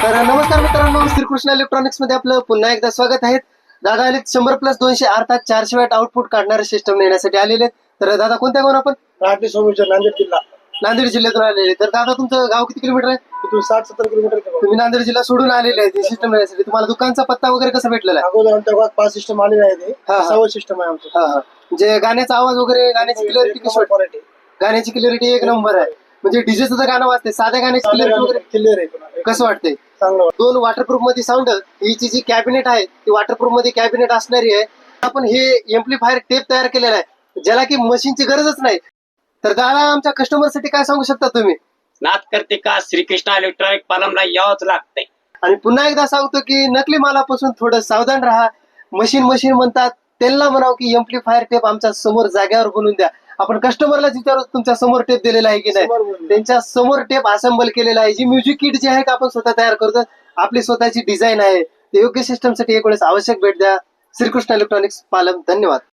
तर नमस्कार मित्रांनो, श्रीकृष्ण इलेक्ट्रॉनिक्स मध्ये आपलं पुन्हा एकदा स्वागत आहे. दादा आले 100+200 अर्थात 400 वॅट आउटपुट काढणारे सिस्टम नेण्यासाठी आलेले. तर दादा कोणत्या गावून आपण? राहते सोमेश्वर, नांदेड जिल्हा. नांदेड जिल्ह्यातून आलेले. तर दादा तुमचं गाव किती किलोमीटर आहे? इथून 60-70 किलोमीटर. तुम्ही नांदेड जिल्हा सोडून आलेले आहे सिस्टम नेण्यासाठी. तुम्हाला दुकानचा पत्ता वगैरे कसा भेटलेला आहे? अगोदर आमच्या गावात 5 सिस्टम आलेले आहे. ते हा, हा. 6 सिस्टम आहे आमचं. हा हा. म्हणजे गाण्याचा आवाज वगैरे, गाण्याची क्लिअरिटी कशी वाटते? क्वालिटी गाण्याची क्लिअरिटी एक नंबर आहे. म्हणजे डीजे सुद्धा गाणं वाजते, साध्या गाण्याची क्लिअरिटी वगैरे क्लिअर आहे पुन्हा. कसं वाटते? चांगलं वाटतं. 2 वॉटरप्रूफ मध्ये साऊंड. हिची जी कॅबिनेट आहे ती वॉटरप्रूफ मध्ये कॅबिनेट असणारी आहे. आपण हे एम्प्लिफायर टेप तयार केलेला आहे, ज्याला की मशीनची गरजच नाही. तर दादा आमच्या कस्टमर साठी काय सांगू शकता तुम्ही? नाद करते का श्रीकृष्ण इलेक्ट्रॉनिक पालमला यावंच लागतंय. आणि पुन्हा एकदा सांगतो की नकली मालापासून थोडं सावधान राहा. मशीन म्हणतात, त्यांना म्हणावं की एम्प्लिफायर टेप आमच्या समोर जाग्यावर बनवून द्या. आपण कस्टमरला विचारू तुमच्या समोर टेप दिलेला आहे की समोर नाही. बनवून. त्यांच्या समोर टेप असेंबल केलेला आहे. जी म्युझिक किट जी आहे का आपण स्वतः तयार करतो, आपली स्वतःची डिझाईन आहे. ते योग्य सिस्टमसाठी एक वेळेस आवश्यक भेट द्या. श्रीकृष्ण इलेक्ट्रॉनिक्स पालम. धन्यवाद.